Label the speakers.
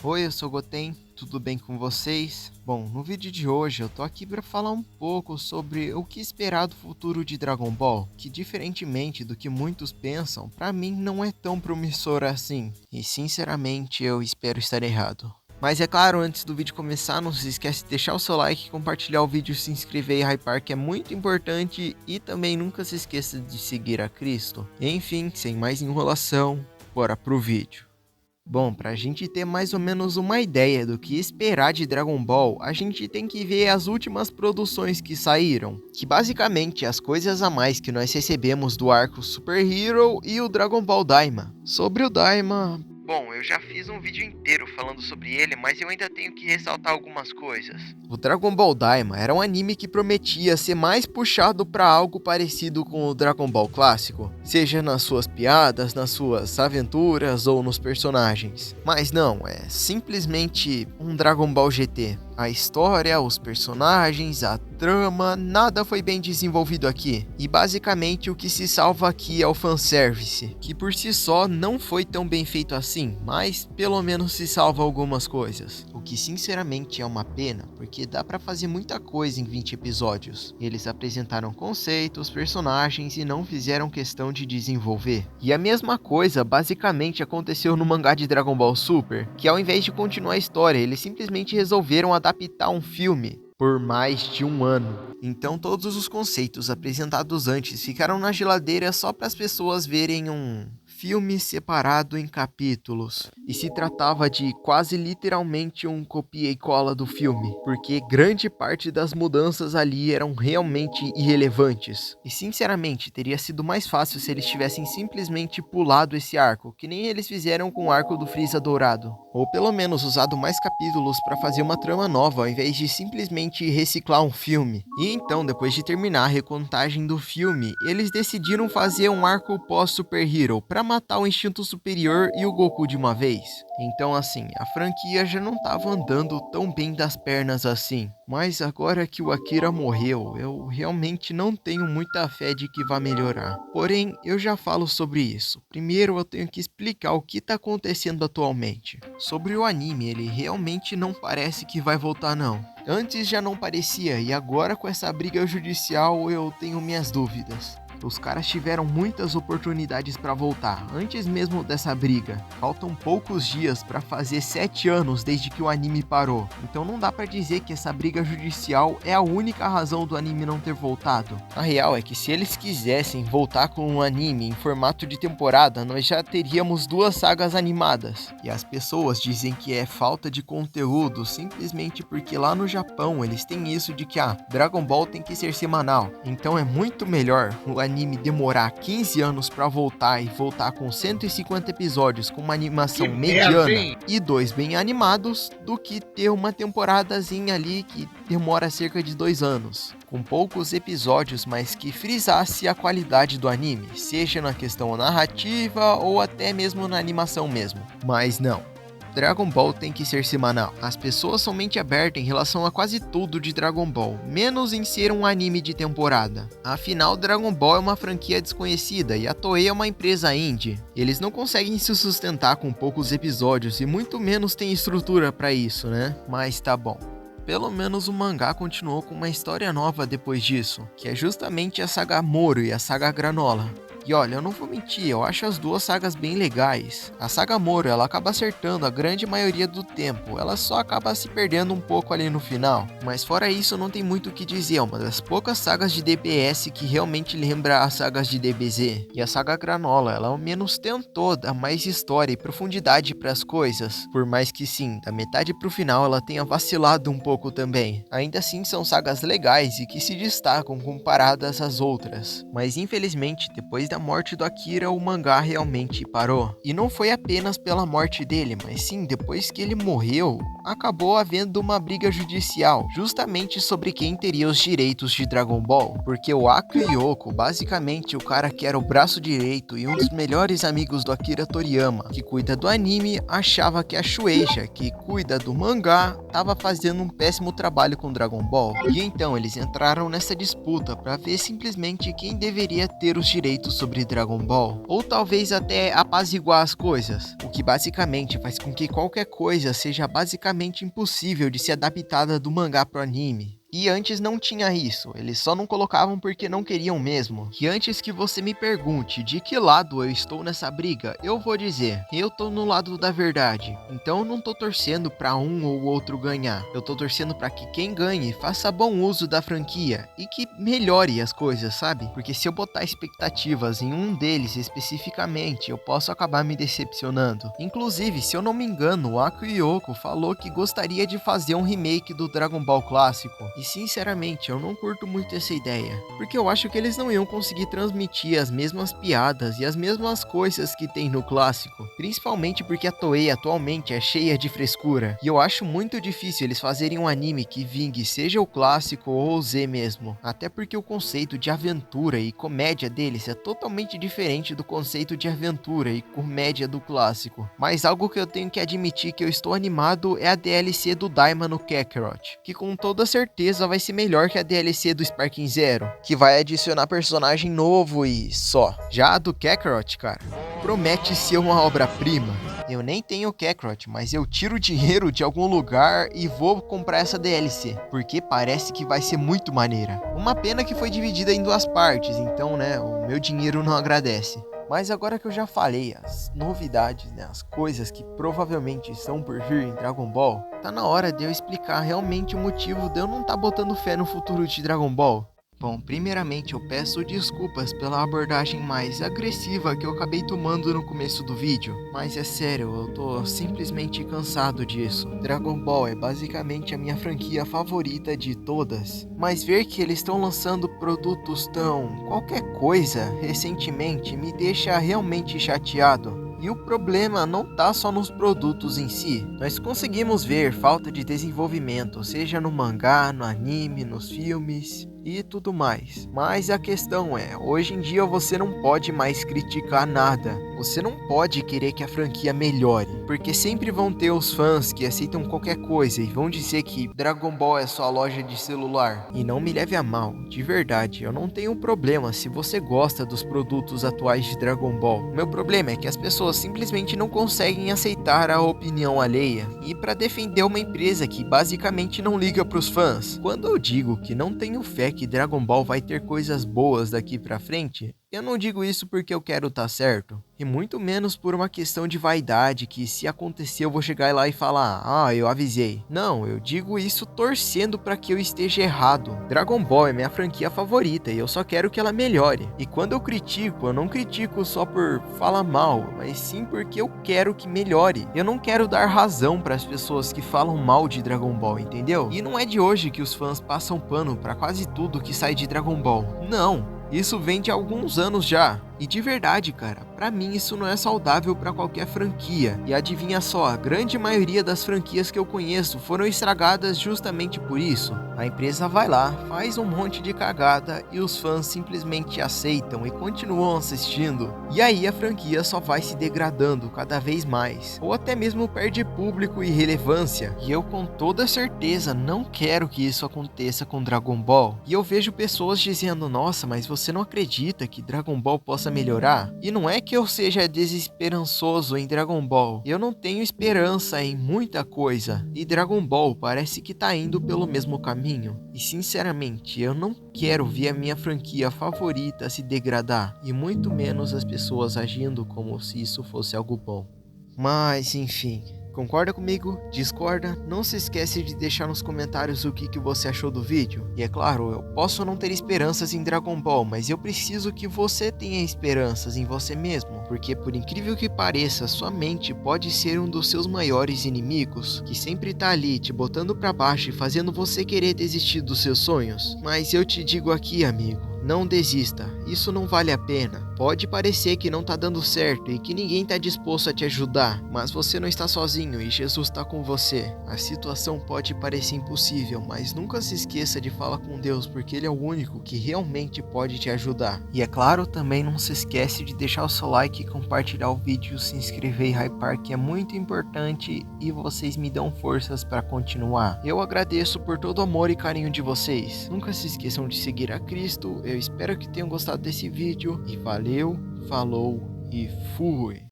Speaker 1: Oi, eu sou o Goten, tudo bem com vocês? Bom, no vídeo de hoje eu tô aqui para falar um pouco sobre o que esperar do futuro de Dragon Ball, que diferentemente do que muitos pensam, pra mim não é tão promissor assim, e sinceramente eu espero estar errado. Mas é claro, antes do vídeo começar, não se esquece de deixar o seu like, compartilhar o vídeo, se inscrever e hypar, que é muito importante, e também nunca se esqueça de seguir a Cristo. Enfim, sem mais enrolação, bora pro vídeo. Bom, pra gente ter mais ou menos uma ideia do que esperar de Dragon Ball, a gente tem que ver as últimas produções que saíram, que basicamente as coisas a mais que nós recebemos do arco Super Hero e o Dragon Ball Daima. Sobre o Daima... Bom, eu já fiz um vídeo inteiro falando sobre ele, mas eu ainda tenho que ressaltar algumas coisas. O Dragon Ball Daima era um anime que prometia ser mais puxado para algo parecido com o Dragon Ball clássico, seja nas suas piadas, nas suas aventuras ou nos personagens. Mas não, é simplesmente um Dragon Ball GT. A história, os personagens, a trama, nada foi bem desenvolvido aqui. E basicamente o que se salva aqui é o fanservice, que por si só não foi tão bem feito assim, mas pelo menos se salva algumas coisas. O que sinceramente é uma pena, porque dá pra fazer muita coisa em 20 episódios. Eles apresentaram conceitos, personagens e não fizeram questão de desenvolver. E a mesma coisa basicamente aconteceu no mangá de Dragon Ball Super, que ao invés de continuar a história, eles simplesmente resolveram adaptar um filme por mais de um ano. Então todos os conceitos apresentados antes ficaram na geladeira só para as pessoas verem um filme separado em capítulos. E se tratava de quase literalmente um copia e cola do filme, porque grande parte das mudanças ali eram realmente irrelevantes. E sinceramente, teria sido mais fácil se eles tivessem simplesmente pulado esse arco, que nem eles fizeram com o arco do Frieza Dourado. Ou pelo menos usado mais capítulos para fazer uma trama nova, ao invés de simplesmente reciclar um filme. E então, depois de terminar a recontagem do filme, eles decidiram fazer um arco pós-Super Hero para matar o instinto superior e o Goku de uma vez. Então assim, a franquia já não estava andando tão bem das pernas assim. Mas agora que o Akira morreu, eu realmente não tenho muita fé de que vai melhorar. Porém, eu já falo sobre isso. Primeiro eu tenho que explicar o que está acontecendo atualmente. Sobre o anime, ele realmente não parece que vai voltar não. Antes já não parecia, e agora com essa briga judicial eu tenho minhas dúvidas. Os caras tiveram muitas oportunidades para voltar, antes mesmo dessa briga. Faltam poucos dias para fazer 7 anos desde que o anime parou. Então não dá para dizer que essa briga judicial é a única razão do anime não ter voltado. A real é que se eles quisessem voltar com um anime em formato de temporada, nós já teríamos 2 sagas animadas. E as pessoas dizem que é falta de conteúdo simplesmente porque lá no Japão eles têm isso de que Dragon Ball tem que ser semanal. Então é muito melhor o anime demorar 15 anos pra voltar e voltar com 150 episódios com uma animação mediana e 2 bem animados do que ter uma temporadazinha ali que demora cerca de 2 anos. Com poucos episódios, mas que frisasse a qualidade do anime, seja na questão narrativa ou até mesmo na animação mesmo. Mas não. Dragon Ball tem que ser semanal. As pessoas são mente aberta em relação a quase tudo de Dragon Ball, menos em ser um anime de temporada. Afinal, Dragon Ball é uma franquia desconhecida e a Toei é uma empresa indie. Eles não conseguem se sustentar com poucos episódios e muito menos tem estrutura para isso, né? Mas tá bom. Pelo menos o mangá continuou com uma história nova depois disso, que é justamente a saga Moro e a saga Granola. E olha, eu não vou mentir, eu acho as 2 sagas bem legais. A saga Moro, ela acaba acertando a grande maioria do tempo, ela só acaba se perdendo um pouco ali no final. Mas fora isso, não tem muito o que dizer, é uma das poucas sagas de DBS que realmente lembra as sagas de DBZ. E a saga Granola, ela ao menos tentou dar mais história e profundidade para as coisas. Por mais que sim, da metade pro final ela tenha vacilado um pouco também. Ainda assim são sagas legais e que se destacam comparadas às outras. Mas infelizmente, depois da morte do Akira, o mangá realmente parou. E não foi apenas pela morte dele, mas sim, depois que ele morreu, acabou havendo uma briga judicial, justamente sobre quem teria os direitos de Dragon Ball. Porque o Akio Yoko, basicamente o cara que era o braço direito e um dos melhores amigos do Akira Toriyama, que cuida do anime, achava que a Shueisha, que cuida do mangá, estava fazendo um péssimo trabalho com Dragon Ball. E então eles entraram nessa disputa para ver simplesmente quem deveria ter os direitos sobre sobre Dragon Ball, ou talvez até apaziguar as coisas, o que basicamente faz com que qualquer coisa seja basicamente impossível de ser adaptada do mangá pro anime. E antes não tinha isso, eles só não colocavam porque não queriam mesmo. E antes que você me pergunte de que lado eu estou nessa briga, eu vou dizer, eu tô no lado da verdade. Então eu não tô torcendo pra um ou outro ganhar, eu tô torcendo pra que quem ganhe faça bom uso da franquia e que melhore as coisas, sabe? Porque se eu botar expectativas em um deles especificamente, eu posso acabar me decepcionando. Inclusive, se eu não me engano, o Ako Yoko falou que gostaria de fazer um remake do Dragon Ball clássico. E sinceramente, eu não curto muito essa ideia, porque eu acho que eles não iam conseguir transmitir as mesmas piadas e as mesmas coisas que tem no clássico, principalmente porque a Toei atualmente é cheia de frescura, e eu acho muito difícil eles fazerem um anime que vingue seja o clássico ou o Z mesmo, até porque o conceito de aventura e comédia deles é totalmente diferente do conceito de aventura e comédia do clássico. Mas algo que eu tenho que admitir que eu estou animado é a DLC do Daima no Kakarot, que com toda certeza vai ser melhor que a DLC do Sparking Zero, que vai adicionar personagem novo e só. Já a do Kakarot, cara, promete ser uma obra-prima. Eu nem tenho Kakarot, mas eu tiro dinheiro de algum lugar e vou comprar essa DLC, porque parece que vai ser muito maneira. Uma pena que foi dividida em duas partes, então, né, o meu dinheiro não agradece. Mas agora que eu já falei as novidades, né, as coisas que provavelmente estão por vir em Dragon Ball, tá na hora de eu explicar realmente o motivo de eu não estar botando fé no futuro de Dragon Ball. Bom, primeiramente eu peço desculpas pela abordagem mais agressiva que eu acabei tomando no começo do vídeo, mas é sério, eu tô simplesmente cansado disso. Dragon Ball é basicamente a minha franquia favorita de todas, mas ver que eles estão lançando produtos tão qualquer coisa recentemente me deixa realmente chateado. E o problema não tá só nos produtos em si. Nós conseguimos ver falta de desenvolvimento, seja no mangá, no anime, nos filmes e tudo mais. Mas a questão é, hoje em dia você não pode mais criticar nada. Você não pode querer que a franquia melhore, porque sempre vão ter os fãs que aceitam qualquer coisa e vão dizer que Dragon Ball é só loja de celular. E não me leve a mal, de verdade, eu não tenho problema se você gosta dos produtos atuais de Dragon Ball. Meu problema é que as pessoas simplesmente não conseguem aceitar a opinião alheia e para defender uma empresa que basicamente não liga pros fãs. Quando eu digo que não tenho fé que Dragon Ball vai ter coisas boas daqui pra frente, eu não digo isso porque eu quero estar certo, e muito menos por uma questão de vaidade que se acontecer eu vou chegar lá e falar, ah, eu avisei. Não, eu digo isso torcendo para que eu esteja errado. Dragon Ball é minha franquia favorita e eu só quero que ela melhore. E quando eu critico, eu não critico só por falar mal, mas sim porque eu quero que melhore. Eu não quero dar razão para as pessoas que falam mal de Dragon Ball, entendeu? E não é de hoje que os fãs passam pano para quase tudo que sai de Dragon Ball. Não. Isso vem de alguns anos já. E de verdade, cara, pra mim isso não é saudável pra qualquer franquia. E adivinha só, a grande maioria das franquias que eu conheço foram estragadas justamente por isso. A empresa vai lá, faz um monte de cagada e os fãs simplesmente aceitam e continuam assistindo. E aí a franquia só vai se degradando cada vez mais, ou até mesmo perde público e relevância. E eu com toda certeza não quero que isso aconteça com Dragon Ball. E eu vejo pessoas dizendo, nossa, mas você não acredita que Dragon Ball possa melhorar? E não é que eu seja desesperançoso em Dragon Ball, eu não tenho esperança em muita coisa, e Dragon Ball parece que tá indo pelo mesmo caminho, e sinceramente eu não quero ver a minha franquia favorita se degradar, e muito menos as pessoas agindo como se isso fosse algo bom. Mas enfim, concorda comigo? Discorda? Não se esquece de deixar nos comentários o que você achou do vídeo. E é claro, eu posso não ter esperanças em Dragon Ball, mas eu preciso que você tenha esperanças em você mesmo. Porque por incrível que pareça, sua mente pode ser um dos seus maiores inimigos, que sempre tá ali te botando pra baixo e fazendo você querer desistir dos seus sonhos. Mas eu te digo aqui, amigo, não desista, isso não vale a pena. Pode parecer que não tá dando certo e que ninguém tá disposto a te ajudar, mas você não está sozinho e Jesus tá com você. A situação pode parecer impossível, mas nunca se esqueça de falar com Deus, porque Ele é o único que realmente pode te ajudar. E é claro, também não se esquece de deixar o seu like, compartilhar o vídeo, se inscrever e hypar, que é muito importante e vocês me dão forças para continuar. Eu agradeço por todo o amor e carinho de vocês. Nunca se esqueçam de seguir a Cristo. Eu Eu espero que tenham gostado desse vídeo e valeu, falou e fui!